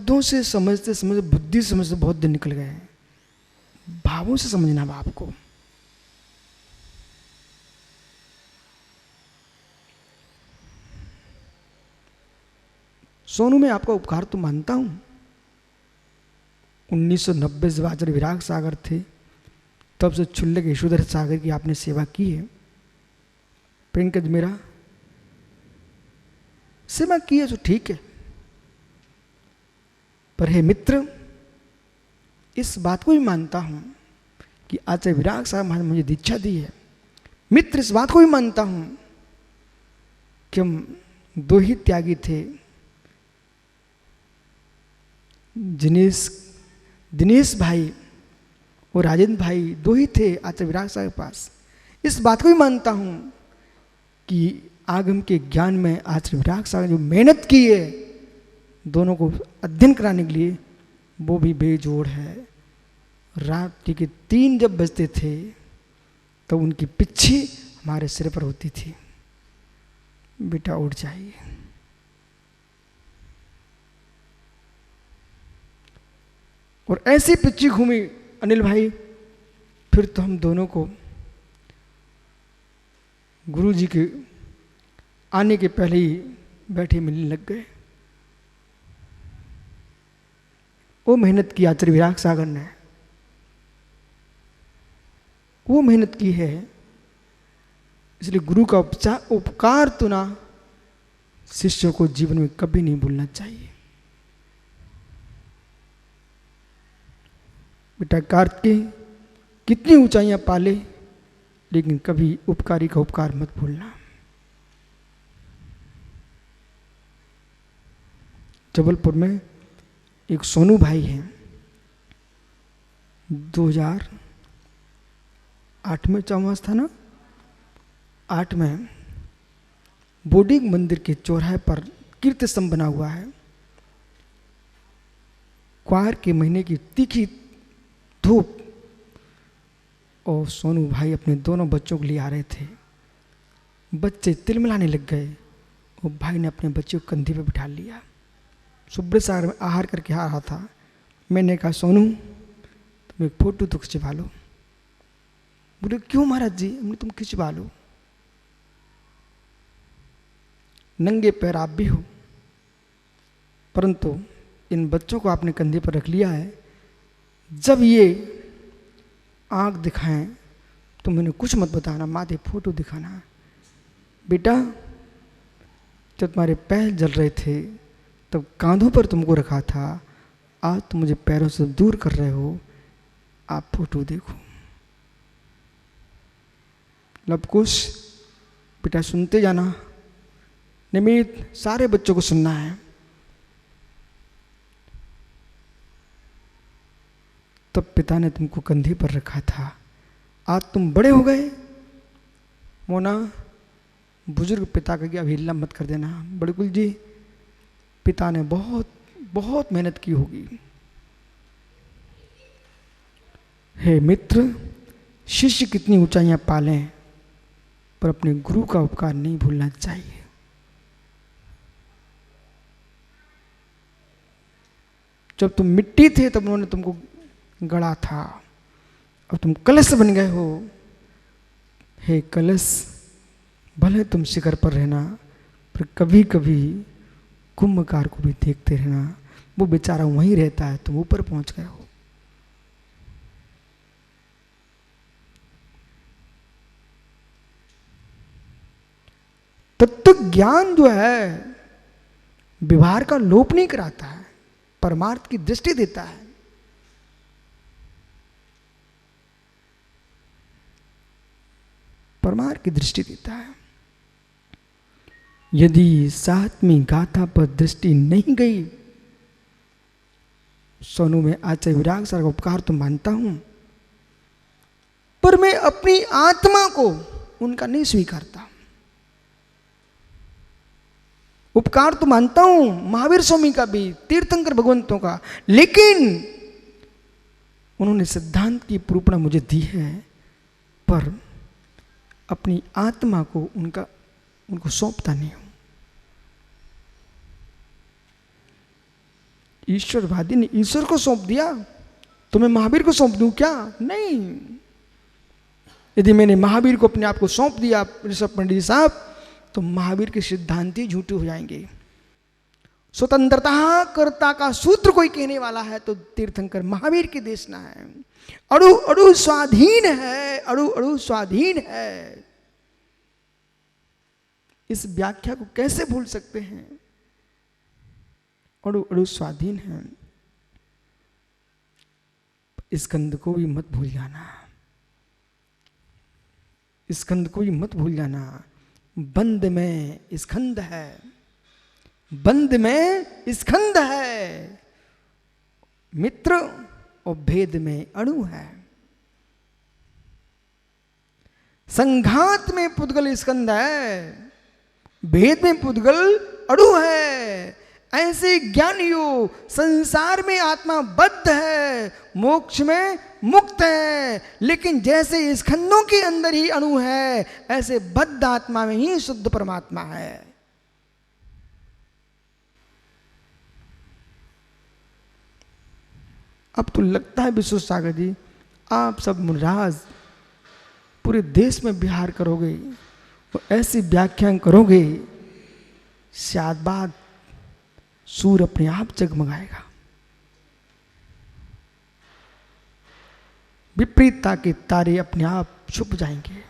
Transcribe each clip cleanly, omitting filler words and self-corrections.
शब्दों से समझते समझते, बुद्धि से समझते बहुत दिन निकल गए हैं। भावों से समझना बाप को। सोनू, मैं आपका उपकार तो मानता हूं। 1990 से आचार्य विराग सागर थे, तब से क्षुल्लक यशोधर सागर की आपने सेवा की है। पंकज मेरा सेवा की है तो ठीक है, पर हे मित्र, इस बात को भी मानता हूं कि आचार्य विराग सागर महाराज मुझे दीक्षा दी है। मित्र, इस बात को भी मानता हूं कि हम दो ही त्यागी थे, दिनेश भाई और राजेंद्र भाई, दो ही थे आचार्य विराग सागर के पास। इस बात को भी मानता हूं कि आगम के ज्ञान में आचार्य विराग सागर जो मेहनत की है दोनों को अध्ययन कराने के लिए, वो भी बेजोड़ है। रात के 3 जब बजते थे तो उनकी पिच्छी हमारे सिर पर होती थी, बेटा उठ जाइए। और ऐसी पिच्छी घूमी अनिल भाई, फिर तो हम दोनों को गुरु जी के आने के पहले ही बैठे मिलने लग गए। वो मेहनत की आचार्य विराग सागर ने, वो मेहनत की है, इसलिए गुरु का उपकार तो ना शिष्यों को जीवन में कभी नहीं भूलना चाहिए। बेटा कार्तिकेय, कितनी ऊंचाइयां पाले, लेकिन कभी उपकारी का उपकार मत भूलना। जबलपुर में एक सोनू भाई हैं, 2008 में चौमास था ना, 8 में बोडी मंदिर के चौराहे पर कीर्ति स्तंभ बना हुआ है। क्वार के महीने की तीखी धूप, और सोनू भाई अपने दोनों बच्चों को लिए आ रहे थे। बच्चे तिलमिलाने लग गए और भाई ने अपने बच्चे को कंधे पे बिठा लिया। सुब्रत सागर में आहार करके आ रहा था। मैंने कहा, सोनू तुम एक फोटो तो खिंचवा लो। बोले, क्यों महाराज जी? हमने, तुम खिंचवा लो, नंगे पैर आप भी हो, परंतु इन बच्चों को आपने कंधे पर रख लिया है, जब ये आंख दिखाएं तो मैंने कुछ मत बताना, माथे फोटो दिखाना। बेटा, जब तुम्हारे पैर जल रहे थे तब कांधों पर तुमको रखा था, आज तुम मुझे पैरों से दूर कर रहे हो, आप फोटो देखो। लवकुश, बेटा सुनते जाना, निमित, सारे बच्चों को सुनना है। तब पिता ने तुमको कंधे पर रखा था, आज तुम बड़े हो गए। मोना, बुजुर्ग पिता का अवहेलना मत कर देना। बड़कुल जी, पिता ने बहुत बहुत मेहनत की होगी। हे मित्र, शिष्य कितनी ऊंचाइयां पालें, पर अपने गुरु का उपकार नहीं भूलना चाहिए। जब तुम मिट्टी थे तब उन्होंने तुमको गढ़ा था, अब तुम कलश बन गए हो। हे कलश, भले तुम शिखर पर रहना, पर कभी कभी कुंभकार को भी देखते रहना। वो बेचारा वहीं रहता है, तुम ऊपर पहुंच गए हो। तत्व ज्ञान जो है व्यवहार का लोप नहीं कराता है, परमार्थ की दृष्टि देता है। परमार्थ की दृष्टि देता है। यदि सातवीं गाथा पर दृष्टि नहीं गई, सोनू में आचार्य विराग सागर का उपकार तो मानता हूं, पर मैं अपनी आत्मा को उनका नहीं स्वीकारता। उपकार तो मानता हूं महावीर स्वामी का भी, तीर्थंकर भगवंतों का, लेकिन उन्होंने सिद्धांत की प्रूपणा मुझे दी है, पर अपनी आत्मा को उनको सौंपता नहीं हूं। ईश्वरवादी ने ईश्वर को सौंप दिया तो मैं महावीर को सौंप दूं क्या? नहीं। यदि मैंने महावीर को अपने आप को सौंप दिया ऋषभ पंडित साहब, तो महावीर के सिद्धांत ही झूठे हो जाएंगे। स्वतंत्रता कर्ता का सूत्र कोई कहने वाला है तो तीर्थंकर महावीर की देशना है। अणु अणु स्वाधीन है, अणु अणु स्वाधीन है। इस व्याख्या को कैसे भूल सकते हैं? अणु अणु स्वाधीन है। स्कंद को भी मत भूल जाना, स्कंद को भी मत भूल जाना। बंद में स्कंद है, बंद में स्कंद है। मित्र और भेद में अणु है। संघात में पुद्गल स्कंद है, भेद में पुद्गल अणु है। ऐसे ज्ञानियों संसार में आत्मा बद्ध है, मोक्ष में मुक्त है। लेकिन जैसे स्कंदों के अंदर ही अणु है, ऐसे बद्ध आत्मा में ही शुद्ध परमात्मा है। अब तो लगता है विश्व सागर जी, आप सब मुराज पूरे देश में विहार करोगे और ऐसी व्याख्यान करोगे, शायद बाद सूर्य अपने आप जगमगाएगा। विपरीतता के तारे अपने आप छुप जाएंगे।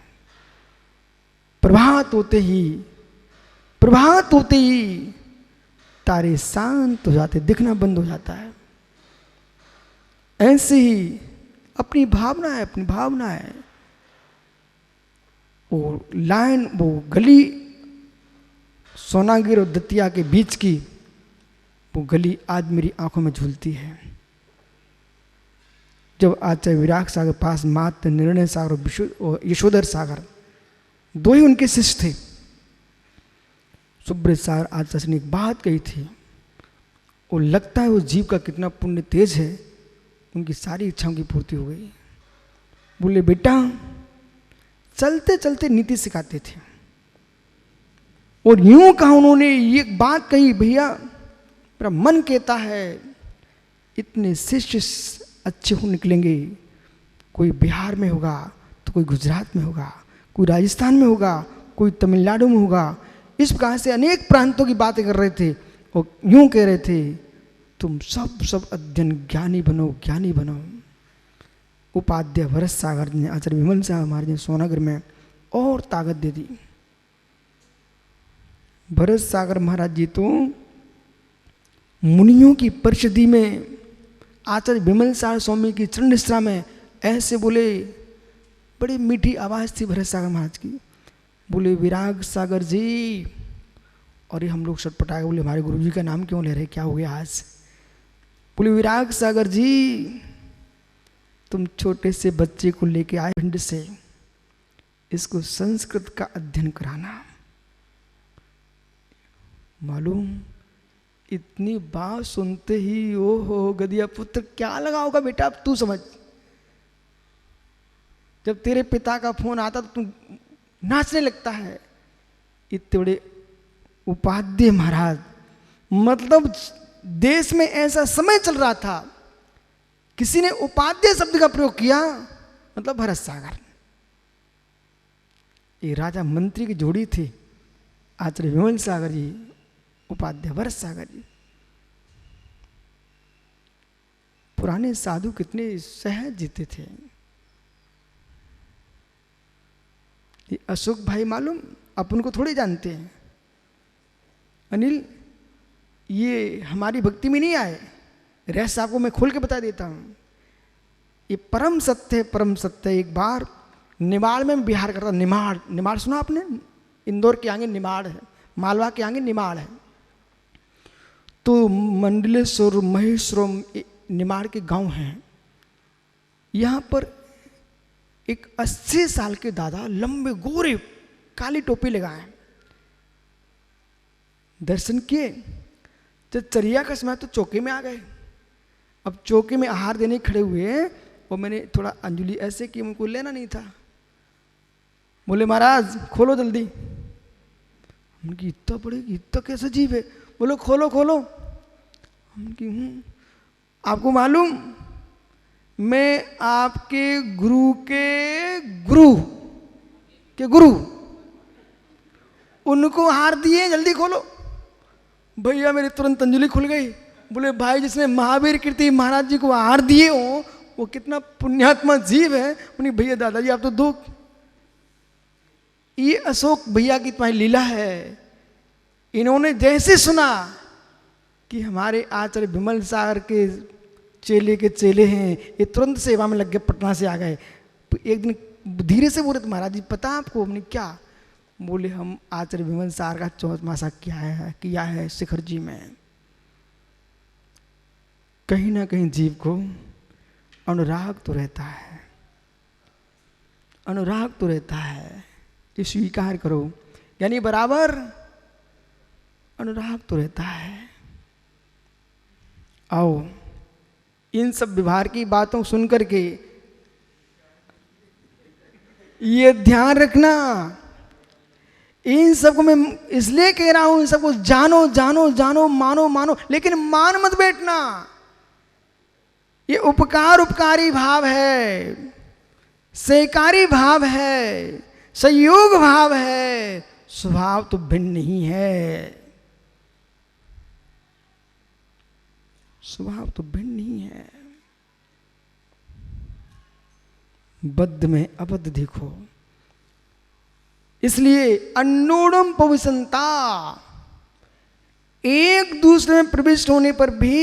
प्रभात होते ही तारे शांत हो जाते, दिखना बंद हो जाता है। ऐसे ही अपनी भावना है। वो लाइन, वो गली सोनागिर और दतिया के बीच की, वो गली आज मेरी आंखों में झूलती है। जब आचार्य विराग सागर पास मात्र निर्णय सागर और यशोधर सागर दो ही उनके शिष्य थे। सुब्रत सागर आचार्य ने एक बात कही थी, और लगता है वो जीव का कितना पुण्य तेज है, उनकी सारी इच्छाओं की पूर्ति हो गई। बोले बेटा, चलते चलते नीति सिखाते थे, और यूं कहा उन्होंने, ये बात कही, भैया मेरा मन कहता है इतने शिष्य अच्छे हो निकलेंगे, कोई बिहार में होगा तो कोई गुजरात में होगा, कोई राजस्थान में होगा, कोई तमिलनाडु में होगा। इस प्रकार से अनेक प्रांतों की बातें कर रहे थे, और यूं कह रहे थे तुम सब अध्ययन ज्ञानी बनो, ज्ञानी बनो। उपाध्याय भरत सागर ने, आचार्य विमल साहब महाराज ने सोनागर में और ताकत दे दी। भरत सागर महाराज जी तो मुनियों की परिषदी में आचार्य विमल सागर स्वामी की चरण निष्ठा में ऐसे बोले, बड़ी मीठी आवाज थी भरत सागर महाराज की। बोले विराग सागर जी, और ये हम लोग छटपटा के बोले हमारे गुरु जी का नाम क्यों ले रहे, क्या हो गया आज? बोले विराग सागर जी, तुम छोटे से बच्चे को लेके आए भिंड से, इसको संस्कृत का अध्ययन कराना। मालूम इतनी बात सुनते ही ओ हो गदिया पुत्र, क्या लगा होगा बेटा, अब तू समझ। जब तेरे पिता का फोन आता तो तू नाचने लगता है। इतने बड़े उपाध्याय महाराज, मतलब देश में ऐसा समय चल रहा था, किसी ने उपाध्याय शब्द का प्रयोग किया, मतलब भरत सागर। ये राजा मंत्री की जोड़ी थी, आचार्य विमल सागर जी, उपाध्याय भरत सागर जी। पुराने साधु कितने सहज जीते थे। ये अशोक भाई मालूम, अपन को थोड़ी जानते हैं। अनिल, ये हमारी भक्ति में नहीं आए, रहस्य आपको मैं खोल के बता देता हूँ। ये परम सत्य है, परम सत्य है। एक बार निमाड़ में बिहार करता, निमाड़ सुना आपने? इंदौर के आगे निमाड़ है, मालवा के आगे निमाड़ है। तो मंडलेश्वर, महेश्वरम निमाड़ के गांव हैं। यहाँ पर एक 80 साल के दादा, लंबे गोरे, काली टोपी लगाए, दर्शन किए। जब चरिया का समय तो चौके में आ गए। अब चौके में आहार देने खड़े हुए, और मैंने थोड़ा अंजलि ऐसे कि उनको लेना नहीं था। बोले महाराज खोलो जल्दी। उनकी इतना पड़ेगी, इतना कैसा जीव है? बोलो खोलो खोलो। कि आपको मालूम, मैं आपके गुरु के गुरु, उनको हार दिए, जल्दी खोलो। भैया मेरी तुरंत अंजलि खुल गई। बोले भाई, जिसने महावीर कीर्ति महाराज जी को हार दिए हो वो कितना पुण्यात्मा जीव है। उन्हें भैया दादाजी आप तो दो। ये अशोक भैया की तुम्हारी लीला है। इन्होंने जैसे सुना कि हमारे आचार्य विमल सागर के चेले हैं, ये तुरंत सेवा में लग गए, पटना से आ गए। एक दिन धीरे से बोले, महाराज जी पता आपको? हमने क्या? बोले हम आचार्य विमल सागर का चौथमासा किया है शिखर जी में। कहीं ना कहीं जीव को अनुराग तो रहता है, अनुराग तो रहता है, ये स्वीकार करो। यानी बराबर अनुराग तो रहता है। आओ इन सब व्यवहार की बातों सुन करके ये ध्यान रखना, इन सबको मैं इसलिए कह रहा हूं, इन सबको जानो जानो जानो, मानो मानो, लेकिन मान मत बैठना। ये उपकारी भाव है, सहकारी भाव है, संयोग भाव है, स्वभाव तो भिन्न नहीं है। स्वभाव तो भिन्न नहीं है। बद्ध में अबद्ध देखो। इसलिए अन्नोडम पविसंता, एक दूसरे में प्रविष्ट होने पर भी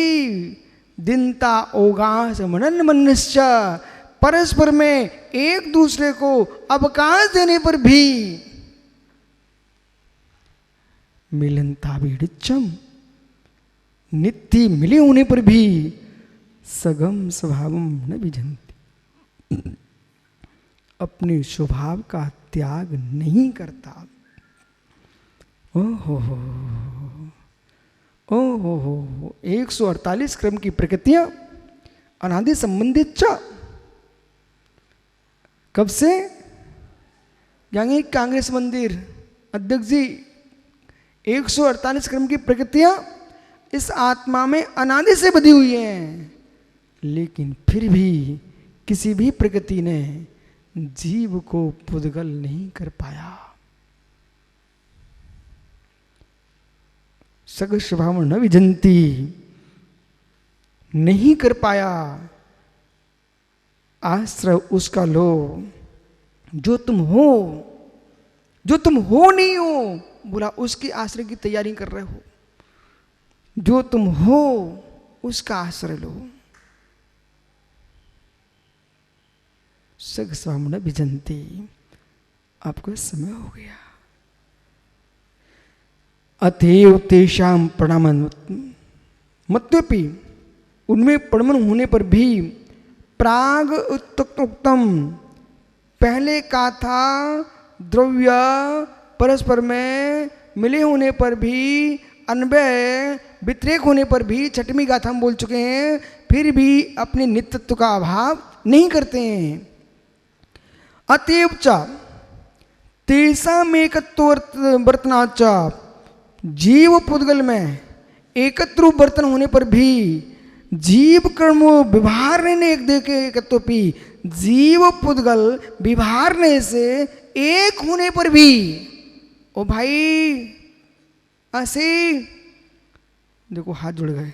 दिनता ओगास मनन मनुष्य, परस्पर में एक दूसरे को अवकाश देने पर भी मिलनता विडिचम, नित्य मिले होने पर भी सगम स्वभावम न विजंती, अपने स्वभाव का त्याग नहीं करता। ओहो हो 148 क्रम की प्रकृतियां अनादि संबंधित च, कब से? यानी कांग्रेस मंदिर अध्यक्ष जी, 148 क्रम की प्रकृतियां इस आत्मा में अनादि से बधी हुई हैं, लेकिन फिर भी किसी भी प्रकृति ने जीव को पुद्गल नहीं कर पाया। सग स्वभाव न विजंती, नहीं कर पाया। आश्रय उसका लो, जो तुम हो, जो तुम हो नहीं हो, बोला उसके आश्रय की तैयारी कर रहे हो। जो तुम हो उसका आश्रय लो। सग स्वभाव न विजंती, आपको समय हो गया। अतएव तेषाम प्रणामन मत्वेपि, उनमें प्रमन होने पर भी प्राग उत्तम, पहले का था द्रव्य परस्पर में मिले होने पर भी, अन्वय व्यतिरेक होने पर भी, छठवीं गाथा हम बोल चुके हैं, फिर भी अपने नित्यत्व का अभाव नहीं करते हैं। अतएव च तेषाम एकत्व वर्तना च, जीव पुद्गल में एकत्र बर्तन होने पर भी, जीव कर्म विभारने एक देखे एकत्व भी, जीव पुद्गल विभारने से एक होने पर भी, ओ भाई ऐसे देखो हाथ जुड़ गए।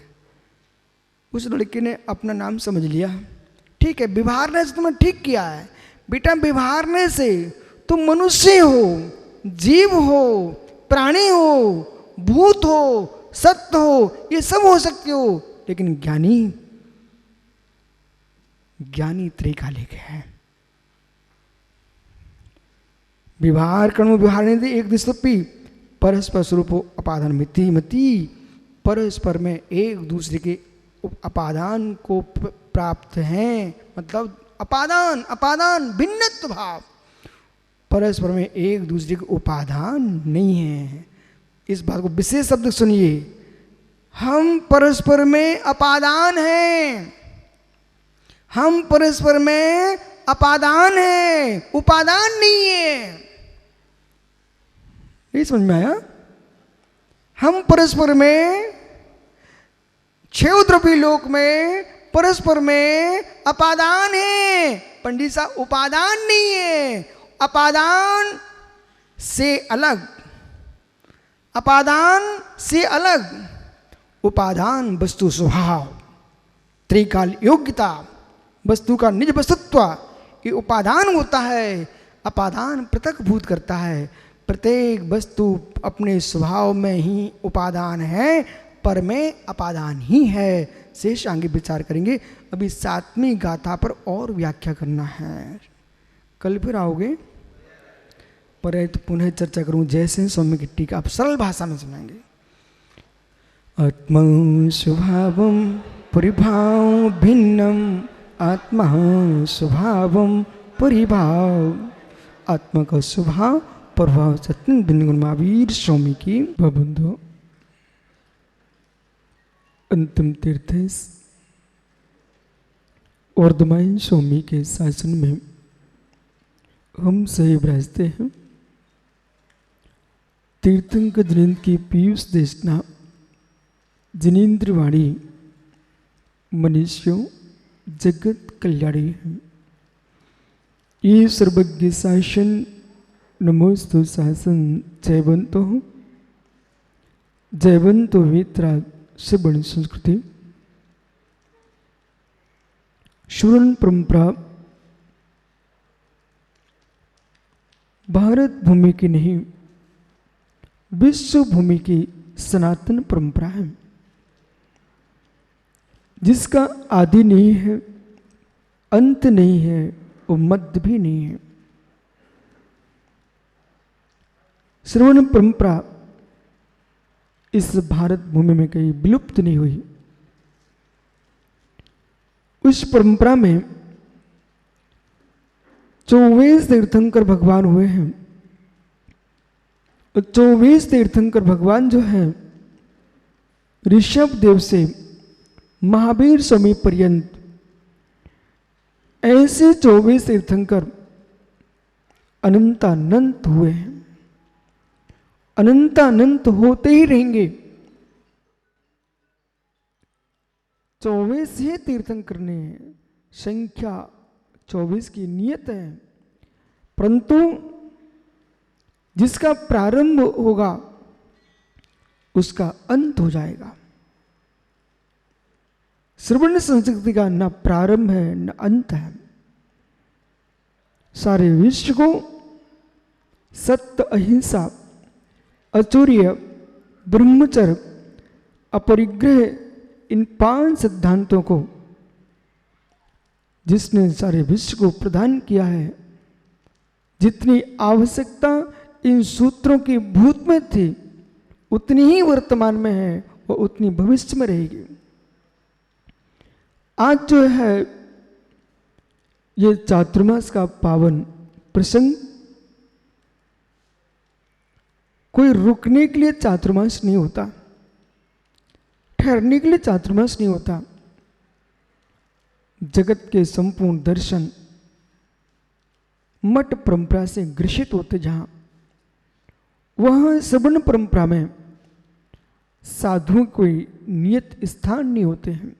उस लड़के ने अपना नाम समझ लिया, ठीक है, विभारने से तुमने ठीक किया है बेटा। विभारने से तुम मनुष्य हो, जीव हो, प्राणी हो, भूत हो, सत्य हो, ये सब हो सकते हो, लेकिन ज्ञानी त्रैकालिक है। विभार कर्म विभार नहीं थे एक दिशपी, परस्पर स्वरूप अपादान मिति मति, परस्पर में एक दूसरे के अपादान को प्राप्त हैं। मतलब अपादान अपादान भिन्नत्व भाव, परस्पर में एक दूसरे के उपादान नहीं है। इस बात को विशेष शब्द सुनिए, हम परस्पर में अपादान हैं, हम परस्पर में अपादान हैं, उपादान नहीं है। ये समझ में आया? हम परस्पर में क्षेत्रपी लोक में परस्पर में अपादान है। पंडित साहब, उपादान नहीं है, अपादान से अलग, अपादान से अलग। उपादान वस्तु स्वभाव, त्रिकाल योग्यता, वस्तु का निज वस्तुत्व, ये उपादान होता है। अपादान पृथक भूत करता है। प्रत्येक वस्तु अपने स्वभाव में ही उपादान है, पर में अपादान ही है। शेष आगे विचार करेंगे। अभी 7वीं गाथा पर और व्याख्या करना है, कल फिर आओगे। पर तो पुनः चर्चा करूं। जैसे स्वामी की टीका आप सरल भाषा में सुनाएंगे। आत्मा स्वभावम परिभाव भिन्नम, आत्मा स्वभावम परिभाव। आत्मा का स्वभाव प्रभाव सत्य भिन्न गुण। महावीर स्वामी की बंधु अंतिम तीर्थ वर्धमान स्वामी के शासन में हम सही विराजते हैं। तीर्थंकर जिनेन्द्र की पीयूष देशना जिनेन्द्र वाणी मनुष्यों जगत कल्याणी है। ये सर्वज्ञ शासन नमोस्तु शासन जयवंतो जयवंतो वेत्रा श्रवण संस्कृति शूरन परंपरा भारत भूमि की नहीं, विश्व भूमि की सनातन परंपरा है, जिसका आदि नहीं है, अंत नहीं है और मध्य भी नहीं है। श्रवण परंपरा इस भारत भूमि में कहीं विलुप्त नहीं हुई। उस परंपरा में 24 तीर्थंकर भगवान हुए हैं। 24 तीर्थंकर भगवान जो है ऋषभ देव से महावीर स्वामी पर्यंत, ऐसे 24 तीर्थंकर अनंतानंत हुए हैं, अनंतानंत होते ही रहेंगे। 24 ही तीर्थंकर ने संख्या 24 की नियत है, परंतु जिसका प्रारंभ होगा उसका अंत हो जाएगा। श्रवण संस्कृति का न प्रारंभ है न अंत है। सारे विश्व को सत्य, अहिंसा, अचौर्य, ब्रह्मचर्य, अपरिग्रह, इन 5 सिद्धांतों को जिसने सारे विश्व को प्रदान किया है, जितनी आवश्यकता इन सूत्रों की भूत में थी उतनी ही वर्तमान में है और उतनी भविष्य में रहेगी। आज जो है ये चातुर्मास का पावन प्रसंग, कोई रुकने के लिए चातुर्मास नहीं होता, ठहरने के लिए चातुर्मास नहीं होता। जगत के संपूर्ण दर्शन मठ परंपरा से ग्रसित होते, जहां वहां श्रवण परंपरा में साधुओं कोई नियत स्थान नहीं होते हैं।